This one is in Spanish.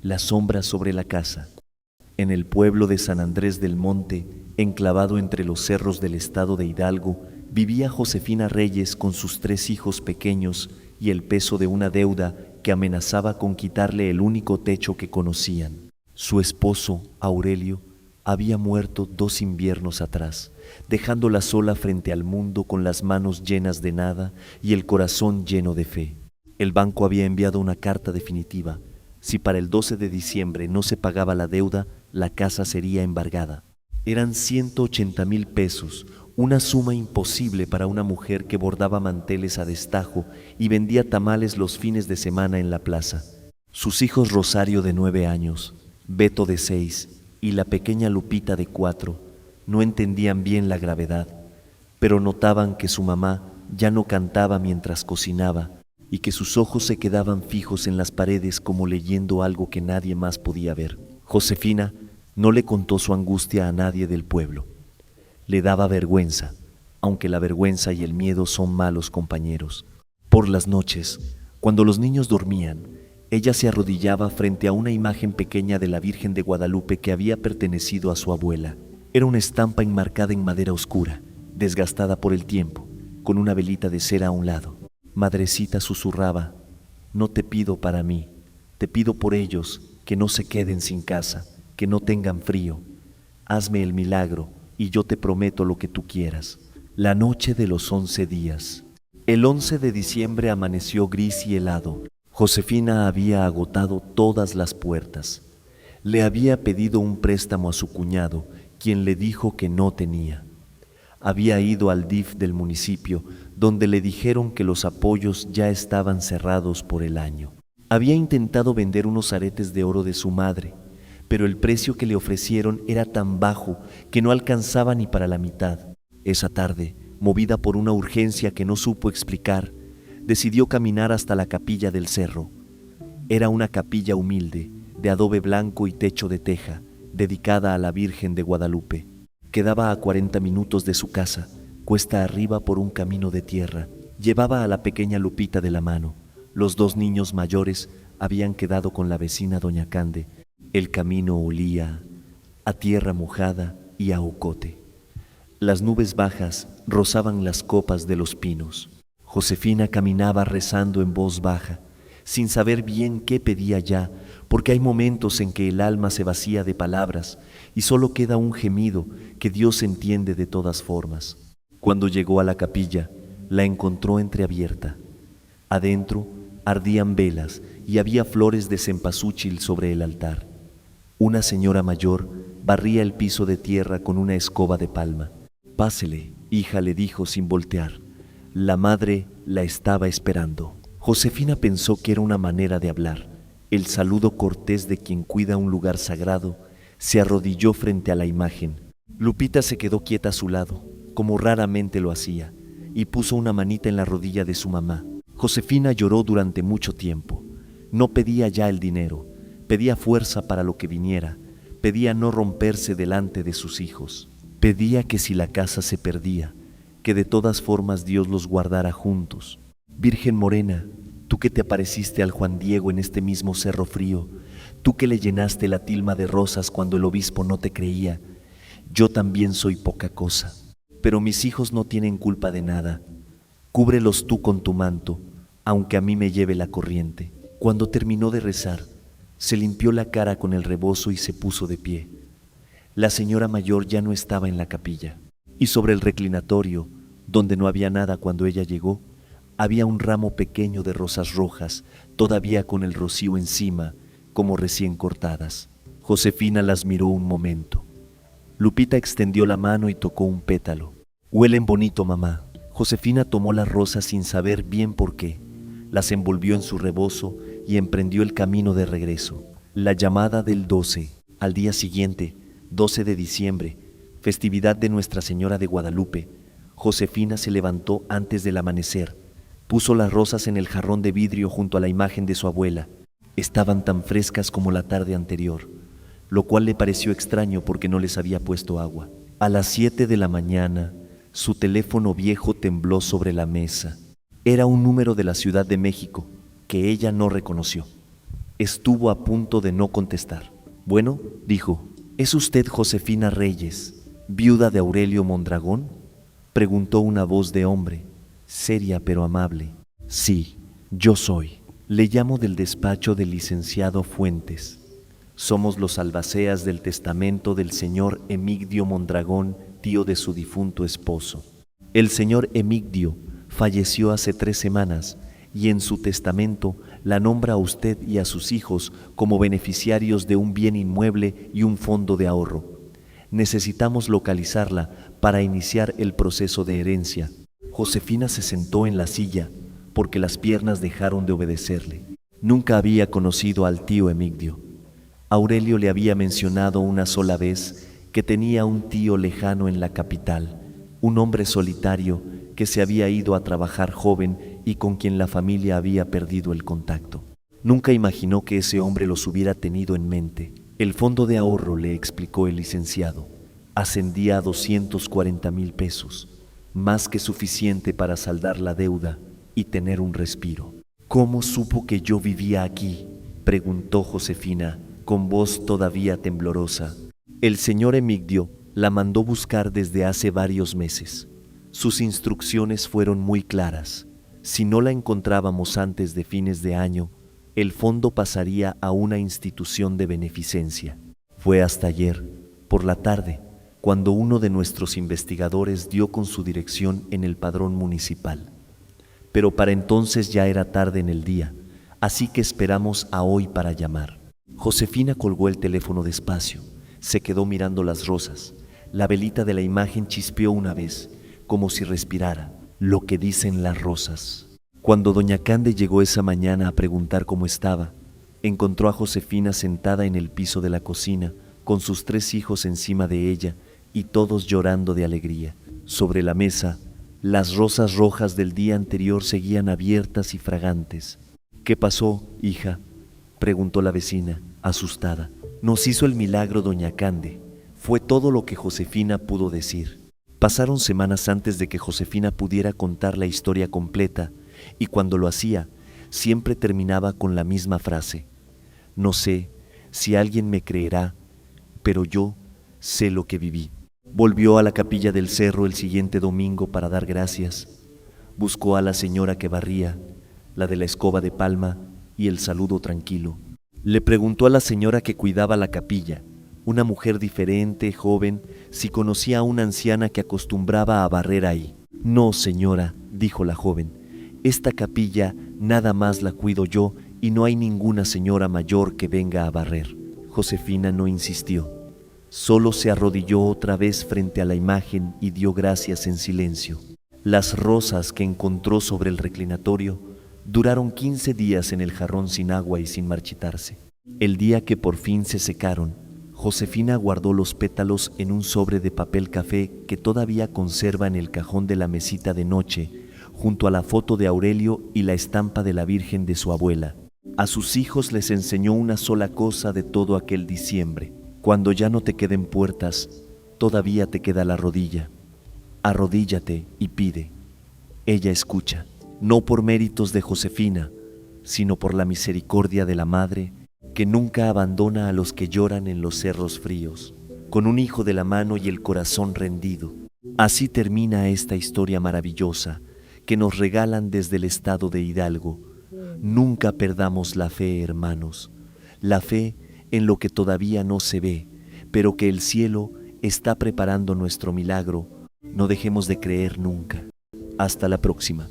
La sombra sobre la casa. En el pueblo de San Andrés del Monte, enclavado entre los cerros del estado de Hidalgo, vivía Josefina Reyes con sus 3 hijos pequeños y el peso de una deuda que amenazaba con quitarle el único techo que conocían. Su esposo, Aurelio, había muerto 2 inviernos atrás, dejándola sola frente al mundo con las manos llenas de nada y el corazón lleno de fe. El banco había enviado una carta definitiva. Si para el 12 de diciembre no se pagaba la deuda, la casa sería embargada. Eran 180,000 pesos, una suma imposible para una mujer que bordaba manteles a destajo y vendía tamales los fines de semana en la plaza. Sus hijos Rosario de 9 años, Beto de 6 y la pequeña Lupita de 4 no entendían bien la gravedad, pero notaban que su mamá ya no cantaba mientras cocinaba y que sus ojos se quedaban fijos en las paredes como leyendo algo que nadie más podía ver. Josefina no le contó su angustia a nadie del pueblo. Le daba vergüenza, aunque la vergüenza y el miedo son malos compañeros. Por las noches, cuando los niños dormían, ella se arrodillaba frente a una imagen pequeña de la Virgen de Guadalupe que había pertenecido a su abuela. Era una estampa enmarcada en madera oscura, desgastada por el tiempo, con una velita de cera a un lado. Madrecita susurraba: no te pido para mí, te pido por ellos, que no se queden sin casa, que no tengan frío. Hazme el milagro y yo te prometo lo que tú quieras. La noche de los 11 días. El 11 de diciembre amaneció gris y helado. Josefina había agotado todas las puertas. Le había pedido un préstamo a su cuñado, quien le dijo que no tenía. Había ido al DIF del municipio, donde le dijeron que los apoyos ya estaban cerrados por el año. Había intentado vender unos aretes de oro de su madre, pero el precio que le ofrecieron era tan bajo que no alcanzaba ni para la mitad. Esa tarde, movida por una urgencia que no supo explicar, decidió caminar hasta la capilla del cerro. Era una capilla humilde, de adobe blanco y techo de teja, dedicada a la Virgen de Guadalupe. Quedaba a 40 minutos de su casa, cuesta arriba por un camino de tierra. Llevaba a la pequeña Lupita de la mano. Los 2 niños mayores habían quedado con la vecina doña Cande. El camino olía a tierra mojada y a ocote. Las nubes bajas rozaban las copas de los pinos. Josefina caminaba rezando en voz baja, sin saber bien qué pedía ya, porque hay momentos en que el alma se vacía de palabras y solo queda un gemido que Dios entiende de todas formas. Cuando llegó a la capilla, la encontró entreabierta. Adentro ardían velas y había flores de cempasúchil sobre el altar. Una señora mayor barría el piso de tierra con una escoba de palma. «Pásele, hija», le dijo sin voltear. La madre la estaba esperando. Josefina pensó que era una manera de hablar. El saludo cortés de quien cuida un lugar sagrado. Se arrodilló frente a la imagen. Lupita se quedó quieta a su lado, como raramente lo hacía, y puso una manita en la rodilla de su mamá. Josefina lloró durante mucho tiempo. No pedía ya el dinero, pedía fuerza para lo que viniera, pedía no romperse delante de sus hijos. Pedía que si la casa se perdía, que de todas formas Dios los guardara juntos. Virgen Morena, tú que te apareciste al Juan Diego en este mismo cerro frío, tú que le llenaste la tilma de rosas cuando el obispo no te creía, yo también soy poca cosa, pero mis hijos no tienen culpa de nada. Cúbrelos tú con tu manto, aunque a mí me lleve la corriente. Cuando terminó de rezar, se limpió la cara con el rebozo y se puso de pie. La señora mayor ya no estaba en la capilla, y sobre el reclinatorio, donde no había nada cuando ella llegó, había un ramo pequeño de rosas rojas, todavía con el rocío encima, como recién cortadas. Josefina las miró un momento. Lupita extendió la mano y tocó un pétalo. «Huelen bonito, mamá». Josefina tomó las rosas sin saber bien por qué. Las envolvió en su rebozo y emprendió el camino de regreso. La llamada del 12, al día siguiente, 12 de diciembre, festividad de Nuestra Señora de Guadalupe. Josefina se levantó antes del amanecer. Puso las rosas en el jarrón de vidrio junto a la imagen de su abuela. Estaban tan frescas como la tarde anterior, lo cual le pareció extraño porque no les había puesto agua. A las 7 de la mañana, su teléfono viejo tembló sobre la mesa. Era un número de la Ciudad de México que ella no reconoció. Estuvo a punto de no contestar. Bueno, dijo, ¿es usted Josefina Reyes, viuda de Aurelio Mondragón? Preguntó una voz de hombre, seria pero amable. Sí, yo soy. Le llamo del despacho del licenciado Fuentes. Somos los albaceas del testamento del señor Emigdio Mondragón, tío de su difunto esposo. El señor Emigdio falleció hace 3 semanas y en su testamento la nombra a usted y a sus hijos como beneficiarios de un bien inmueble y un fondo de ahorro. Necesitamos localizarla para iniciar el proceso de herencia. Josefina se sentó en la silla porque las piernas dejaron de obedecerle. Nunca había conocido al tío Emigdio. Aurelio le había mencionado una sola vez que tenía un tío lejano en la capital, un hombre solitario que se había ido a trabajar joven y con quien la familia había perdido el contacto. Nunca imaginó que ese hombre los hubiera tenido en mente. El fondo de ahorro, le explicó el licenciado, ascendía a 240,000 pesos, más que suficiente para saldar la deuda y tener un respiro. ¿Cómo supo que yo vivía aquí?, preguntó Josefina, con voz todavía temblorosa. El señor Emigdio la mandó buscar desde hace varios meses. Sus instrucciones fueron muy claras. Si no la encontrábamos antes de fines de año, el fondo pasaría a una institución de beneficencia. Fue hasta ayer, por la tarde, cuando uno de nuestros investigadores dio con su dirección en el padrón municipal. Pero para entonces ya era tarde en el día, así que esperamos a hoy para llamar. Josefina colgó el teléfono despacio, se quedó mirando las rosas. La velita de la imagen chispeó una vez, como si respirara, lo que dicen las rosas. Cuando doña Cande llegó esa mañana a preguntar cómo estaba, encontró a Josefina sentada en el piso de la cocina, con sus 3 hijos encima de ella y todos llorando de alegría. Sobre la mesa, las rosas rojas del día anterior seguían abiertas y fragantes. ¿Qué pasó, hija?, preguntó la vecina, asustada. Nos hizo el milagro doña Cande. Fue todo lo que Josefina pudo decir. Pasaron semanas antes de que Josefina pudiera contar la historia completa, y cuando lo hacía, siempre terminaba con la misma frase. No sé si alguien me creerá, pero yo sé lo que viví. Volvió a la capilla del cerro el siguiente domingo para dar gracias. Buscó a la señora que barría, la de la escoba de palma y el saludo tranquilo. Le preguntó a la señora que cuidaba la capilla, una mujer diferente, joven, si conocía a una anciana que acostumbraba a barrer ahí. No, señora, dijo la joven, esta capilla nada más la cuido yo y no hay ninguna señora mayor que venga a barrer. Josefina no insistió, solo se arrodilló otra vez frente a la imagen y dio gracias en silencio. Las rosas que encontró sobre el reclinatorio duraron 15 días en el jarrón sin agua y sin marchitarse. El día que por fin se secaron, Josefina guardó los pétalos en un sobre de papel café que todavía conserva en el cajón de la mesita de noche, junto a la foto de Aurelio y la estampa de la Virgen de su abuela. A sus hijos les enseñó una sola cosa de todo aquel diciembre. Cuando ya no te queden puertas, todavía te queda la rodilla. Arrodíllate y pide. Ella escucha. No por méritos de Josefina, sino por la misericordia de la madre que nunca abandona a los que lloran en los cerros fríos, con un hijo de la mano y el corazón rendido. Así termina esta historia maravillosa que nos regalan desde el estado de Hidalgo. Nunca perdamos la fe, hermanos, la fe en lo que todavía no se ve, pero que el cielo está preparando nuestro milagro. No dejemos de creer nunca. Hasta la próxima.